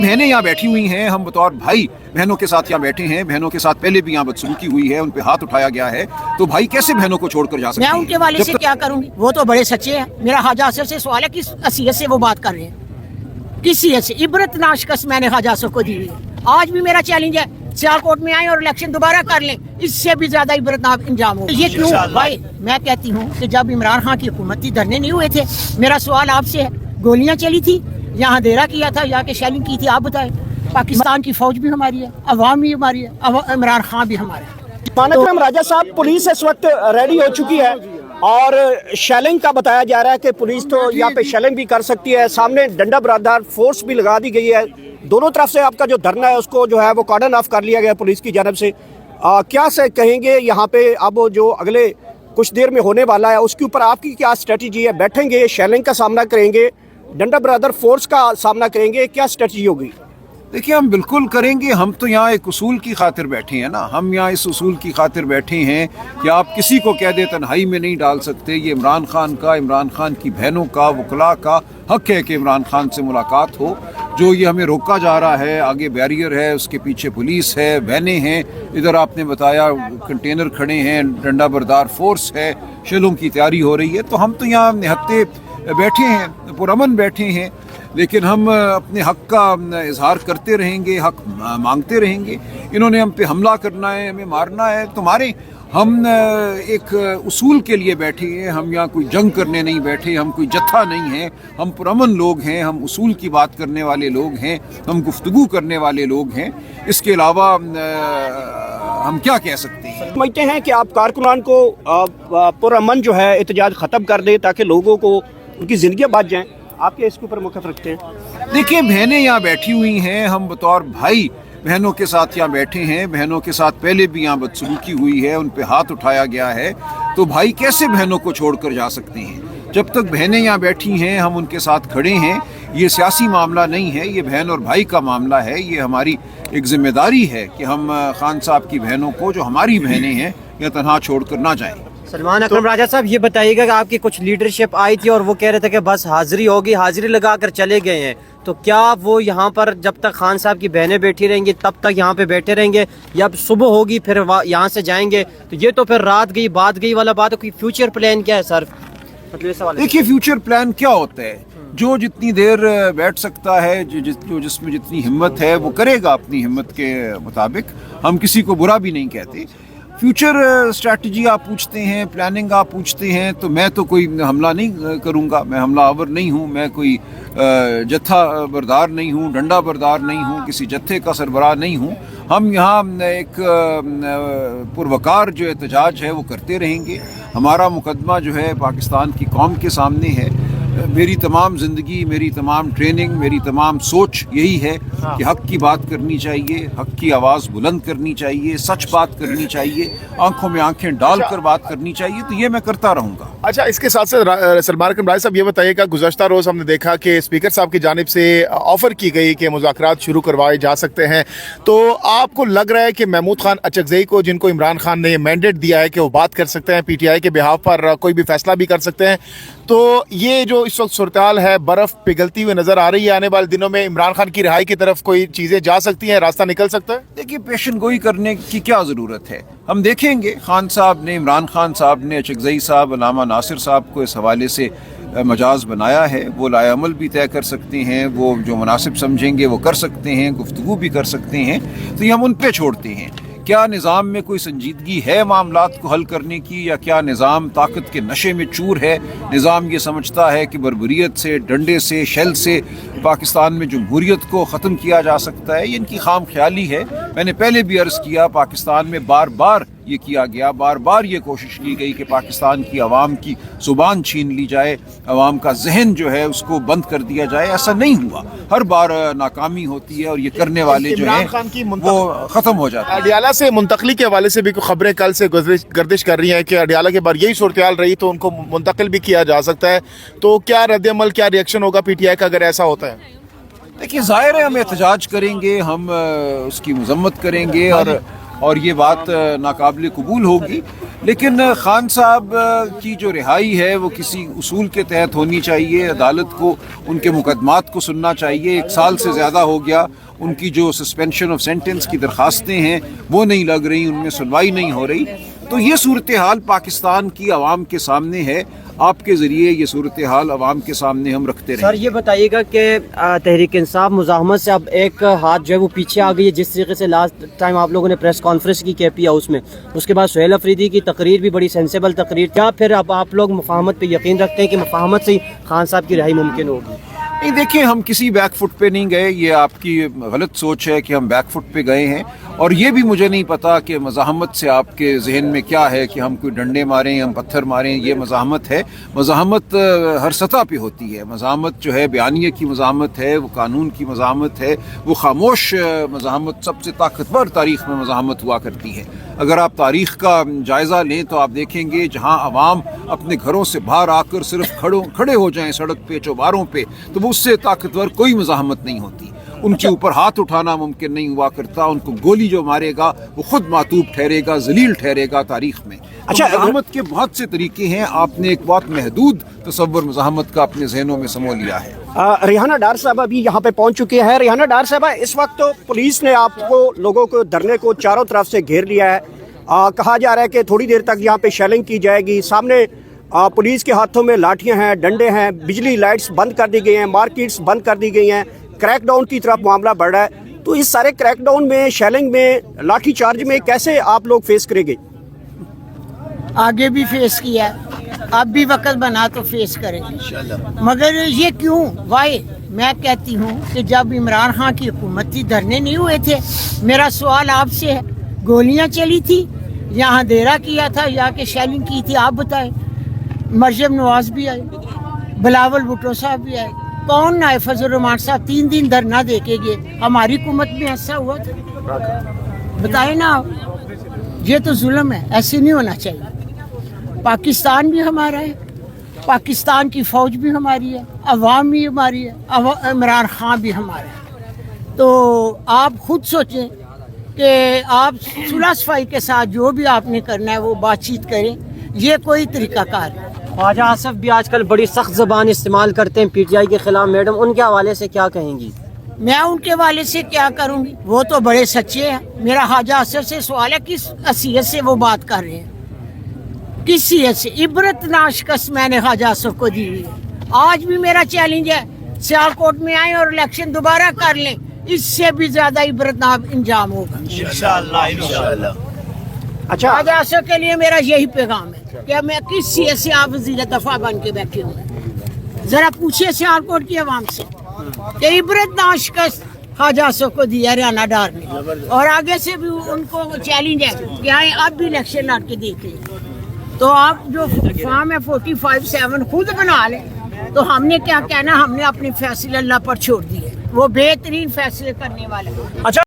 बहनें यहाँ बैठी हुई हैं, हम बतौर भाई बहनों के साथ यहाँ बैठे हैं, बहनों के साथ पहले भी यहाँ बदसलूकी हुई है, उन पे हाथ उठाया गया है, तो भाई कैसे बहनों को छोड़कर जा सकते हैं? मैं उनके वाले से क्या करूंगी, वो तो बड़े सच्चे हैं। मेरा ख्वाजा असर से सवाल है किस हैसियत से वो बात कर रहे हैं, किस हैसियत से? इबरत नाशकस मैंने ख्वाजा असर को दी है। आज भी मेरा चैलेंज है, सियालकोट में आए और इलेक्शन दोबारा कर लें, इससे भी ज्यादा इबरतनाक इंजाम हो। ये क्यों भाई? मैं कहती हूँ कि जब इमरान खान की हुकूमत थी धरने नहीं हुए थे। मेरा सवाल आपसे है, गोलियां चली थी, यहाँ अंधेरा किया था, यहाँ के शेलिंग की थी, आप बताएं। पाकिस्तान की फौज भी हमारी है, अवाम भी हमारी है, इमरान खान भी हमारे है। मानकरम राजा साहब, पुलिस इस वक्त रेडी हो चुकी है और शेलिंग का बताया जा रहा है कि पुलिस तो यहाँ पे शेलिंग भी कर सकती है। सामने डंडा बरदार फोर्स भी लगा दी गई है। दोनों तरफ से आपका जो धरना है उसको जो है वो कॉर्डन ऑफ कर लिया गया पुलिस की जानब से। क्या से कहेंगे यहाँ पे अब जो अगले कुछ देर में होने वाला है उसके ऊपर आपकी क्या स्ट्रेटजी है? बैठेंगे, शेलिंग का सामना करेंगे, डंडा बरदार फोर्स का सामना करेंगे, क्या स्ट्रेटजी होगी? देखिए, हम बिल्कुल करेंगे। हम तो यहाँ एक उसूल की खातिर बैठे हैं ना, हम यहाँ इस उसूल की खातिर बैठे हैं कि आप किसी को कह दे तन्हाई में नहीं डाल सकते। ये इमरान खान की बहनों का, वकला का हक है कि इमरान खान से मुलाकात हो। जो ये हमें रोका जा रहा है, आगे बैरियर है, उसके पीछे पुलिस है, बहनें हैं, इधर आपने बताया कंटेनर खड़े हैं, डंडा बरदार फोर्स है, शेलों की तैयारी हो रही है। तो हम तो यहाँ निहत्ते बैठे हैं, पुरअमन बैठे हैं, लेकिन हम अपने हक का इजहार करते रहेंगे, हक मांगते रहेंगे। इन्होंने हम पे हमला करना है, हमें मारना है, तुम्हारे हम एक उसूल के लिए बैठे हैं। हम यहाँ कोई जंग करने नहीं बैठे, हम कोई जत्था नहीं है, हम पुरअमन लोग हैं, हम उसूल की बात करने वाले लोग हैं, हम गुफ्तगू करने वाले लोग हैं। इसके अलावा हम क्या कह सकते हैं? समझते हैं कि आप कारकुनान को पुरअमन जो है एहतजाज ख़त्म कर दे ताकि लोगों को उनकी ज़िंदगी बच जाएँ। आपके इसके ऊपर मौक़िफ़ रखते हैं? देखिए, बहनें यहाँ बैठी हुई हैं, हम बतौर भाई बहनों के साथ यहाँ बैठे हैं, बहनों के साथ पहले भी यहाँ बदसलूकी हुई है, उन पे हाथ उठाया गया है, तो भाई कैसे बहनों को छोड़कर जा सकते हैं? जब तक बहनें यहाँ बैठी हैं हम उनके साथ खड़े हैं। ये सियासी मामला नहीं है, ये बहन और भाई का मामला है। ये हमारी एक जिम्मेदारी है कि हम खान साहब की बहनों को, जो हमारी बहनें हैं, या तनहा छोड़कर ना जाएं। सलमान अकरम राजा साहब, ये बताइएगा कि आपकी कुछ लीडरशिप आई थी और वो कह रहे थे कि बस हाजिरी होगी, हाजिरी लगा कर चले गए हैं, तो क्या वो यहाँ पर जब तक खान साहब की बहनें बैठी रहेंगी तब तक यहाँ पे बैठे रहेंगे, या अब सुबह होगी फिर यहाँ से जाएंगे? तो ये तो फिर रात गई बात गई वाला बात है। कोई फ्यूचर प्लान क्या है सर? मतलब सवाल। देखिए, फ्यूचर प्लान क्या होता है? जो जितनी देर बैठ सकता है, जो जिसमें जितनी हिम्मत है वो करेगा अपनी हिम्मत के मुताबिक। हम किसी को बुरा भी नहीं कहते। फ्यूचर स्ट्रैटेजी आप पूछते हैं, प्लानिंग आप पूछते हैं, तो मैं तो कोई हमला नहीं करूंगा। मैं हमला आवर नहीं हूं, मैं कोई जत्था बरदार नहीं हूं, डंडा बरदार नहीं हूं, किसी जत्थे का सरबराह नहीं हूं। हम यहाँ एक पुरवकार जो एहतजाज है वो करते रहेंगे। हमारा मुकदमा जो है पाकिस्तान की कौम के सामने है। मेरी तमाम ज़िंदगी, मेरी तमाम ट्रेनिंग, मेरी तमाम सोच यही है कि हक़ की बात करनी चाहिए, हक़ की आवाज़ बुलंद करनी चाहिए, सच बात करनी चाहिए, आंखों में आंखें डालकर बात करनी चाहिए। तो ये मैं करता रहूँगा। अच्छा, इसके साथ साथ सलमान अकरम राय साहब, ये बताइएगा, गुज़श्ता रोज़ हमने देखा कि स्पीकर साहब की जानिब से ऑफ़र की गई कि मुज़ाकरात शुरू करवाए जा सकते हैं, तो आपको लग रहा है कि महमूद खान अचकज़ई को, जिनको इमरान खान ने मैंडेट दिया है कि वो बात कर सकते हैं, PTI के बिहाफ पर कोई भी फैसला भी कर सकते हैं, तो ये जो इस वक्त सूरत-ए-हाल है, बर्फ़ पिघलती हुई नज़र आ रही है, आने वाले दिनों में इमरान खान की रिहाई की तरफ कोई चीज़ें जा सकती हैं, रास्ता निकल सकता है? देखिए, पेशन गोई करने की क्या ज़रूरत है? हम देखेंगे। खान साहब ने, इमरान खान साहब ने अचकज़ई साहब, अल्लामा नासिर साहब को इस हवाले से मजाज बनाया है। वो लाएअमल भी तय कर सकते हैं, वो जो मुनासिब समझेंगे वो कर सकते हैं, गुफ्तगू भी कर सकते हैं। तो ये हम उन पे छोड़ते हैं। क्या निज़ाम में कोई संजीदगी है मामलात को हल करने की, या क्या निज़ाम ताकत के नशे में चूर है? निज़ाम ये समझता है कि बर्बरियत से, डंडे से, शेल से पाकिस्तान में जमहूरियत को ख़त्म किया जा सकता है? ये इनकी खाम ख्याली है। मैंने पहले भी अर्ज़ किया, पाकिस्तान में बार बार ये किया गया, बार बार ये कोशिश की गई कि पाकिस्तान की आवाम की ज़ुबान छीन ली जाए, आवाम का जहन जो है उसको बंद कर दिया जाए। ऐसा नहीं हुआ, हर बार नाकामी होती है और ये करने वाले जो हैं वो ख़त्म हो जाते हैं। अडियाला से मुंतकली के हवाले से भी खबरें कल से गर्दिश कर रही हैं कि अडियाला के बार यही सूरत-ए-हाल रही तो उनको मुंतकिल भी किया जा सकता है। तो क्या रद्द-ए-अमल, क्या रिएक्शन होगा PTI का अगर ऐसा होता है? देखिए, ज़ाहिर है हम एहतजाज करेंगे, हम उसकी मज़म्मत करेंगे और ये बात नाकाबिल कबूल होगी। لیکن خان صاحب کی جو رہائی ہے وہ کسی اصول کے تحت ہونی چاہیے. عدالت کو ان کے مقدمات کو سننا چاہیے. 1 سال سے زیادہ ہو گیا, ان کی جو سسپینشن آف سینٹنس کی درخواستیں ہیں وہ نہیں لگ رہی, ان میں سنوائی نہیں ہو رہی. تو یہ صورتحال پاکستان کی عوام کے سامنے ہے. آپ کے ذریعے یہ صورتحال عوام کے سامنے ہم رکھتے رہیں. سر یہ بتائیے گا کہ تحریک انصاف مزاحمت سے اب ایک ہاتھ جو ہے وہ پیچھے آ گئی ہے. جس طریقے سے لاسٹ ٹائم آپ لوگوں نے پریس کانفرنس کی KP ہاؤس میں, اس کے بعد سہیل افریدی کی تقریر بھی بڑی سینسیبل تقریر, کیا پھر اب آپ لوگ مفاہمت پہ یقین رکھتے ہیں کہ مفاہمت سے ہی خان صاحب کی رہائی ممکن ہوگی؟ نہیں, دیکھیں ہم کسی بیک فٹ پہ نہیں گئے. یہ آپ کی غلط سوچ ہے کہ ہم بیک فٹ پہ گئے ہیں. اور یہ بھی مجھے نہیں پتا کہ مزاحمت سے آپ کے ذہن میں کیا ہے کہ ہم کوئی ڈنڈے ماریں, ہم پتھر ماریں. یہ مزاحمت ہے. مزاحمت ہر سطح پہ ہوتی ہے. مزاحمت جو ہے بیانیے کی مزاحمت ہے, وہ قانون کی مزاحمت ہے, وہ خاموش مزاحمت سب سے طاقتور تاریخ میں مزاحمت ہوا کرتی ہے. اگر آپ تاریخ کا جائزہ لیں تو آپ دیکھیں گے جہاں عوام اپنے گھروں سے باہر آ کر صرف کھڑے ہو جائیں سڑک پہ, چوباروں پہ, تو وہ اس سے طاقتور کوئی مزاحمت نہیں ہوتی. ان کے اوپر ہاتھ اٹھانا ممکن نہیں ہوا کرتا. ان کو گولی جو مارے گا وہ خود معتوب ٹھہرے گا, ذلیل ٹھہرے گا تاریخ میں. اچھا, مزاحمت کے بہت سے طریقے ہیں. آپ نے ایک بہت محدود تصور مزاحمت کا اپنے ذہنوں میں سمو لیا ہے. ریحانہ ڈار صاحبہ بھی یہاں پہ پہنچ چکی ہے. ریحانہ ڈار صاحبہ, اس وقت تو پولیس نے آپ کو لوگوں کو دھرنے کو چاروں طرف سے گھیر لیا ہے. کہا جا رہا ہے کہ تھوڑی دیر تک یہاں پہ شیلنگ کی جائے گی. سامنے پولیس کے ہاتھوں میں لاٹھیاں ہیں, ڈنڈے ہیں, بجلی لائٹس بند کر دی گئی ہیں, مارکیٹس بند کر دی گئی ہیں. کریک ڈاؤن کی طرف معاملہ بڑھ رہا ہے. تو اس سارے کریک ڈاؤن میں, شیلنگ میں, لاٹھی چارج میں کیسے آپ لوگ فیس کریں گے؟ آگے بھی فیس کیا ہے, اب بھی وقت بنا تو فیس کریں انشاءاللہ. مگر یہ کیوں, وائی میں کہتی ہوں کہ جب عمران خان کی حکومت تھی دھرنے نہیں ہوئے تھے. میرا سوال آپ سے ہے, گولیاں چلی تھی, یہاں اندھیرا کیا تھا, یا کہ شیلنگ کی تھی؟ آپ بتائیں. مریم نواز بھی آئے, بلاول بھٹو صاحب بھی آئے, کون نہ آئے؟ فضل الرحمان صاحب 3 دن دھرنا دے کے گئے. ہماری حکومت میں ایسا ہوا تھا؟ بتائیں نا آپ. یہ تو ظلم ہے, ایسے نہیں ہونا چاہیے. پاکستان بھی ہمارا ہے, پاکستان کی فوج بھی ہماری ہے, عوام بھی ہماری ہے, عمران خان بھی ہمارا ہے. تو آپ خود سوچیں کہ آپ صلح صفائی کے ساتھ جو بھی آپ نے کرنا ہے وہ بات چیت کریں. یہ کوئی طریقہ کار ہے. خواجہ آصف بھی آج کل بڑی سخت زبان استعمال کرتے ہیں PTI کے خلاف. میڈم, ان کے حوالے سے کیا کہیں گی؟ میں ان کے والے سے کیا کروں گی, وہ تو بڑے سچے ہیں. میرا خواجہ آصف سے سوال ہے کس حیثیت سے وہ بات کر رہے ہیں, کس حیثیت سے؟ عبرت ناشکست میں نے خواجہ آصف کو دی ہوئی ہے. آج بھی میرا چیلنج ہے, سیالکوٹ میں آئیں اور الیکشن دوبارہ کر لیں, اس سے بھی زیادہ عبرتناک انجام ہوگا انشاءاللہ. اچھا, خواجہ آصف کے لیے میرا یہی پیغام ہے کہ میں کس حیثیت سے آپ وزیر دفاع بن کے بیٹھے ہوئے ہیں. ذرا پوچھیے سیالکوٹ کی عوام سے کہ عبرت ناشکست خواجہ آصف کو دیا ریحانہ ڈار نے, اور آگے سے بھی ان کو چیلنج ہے کہ آئیں اب بھی الیکشن لڑ کے دیکھیں. تو آپ جو فارم ہے 45-7 خود بنا لیں. تو ہم نے کیا کہنا, ہم نے اپنے فیصلے اللہ پر چھوڑ دیے, وہ بہترین فیصلے کرنے والے. اچھا.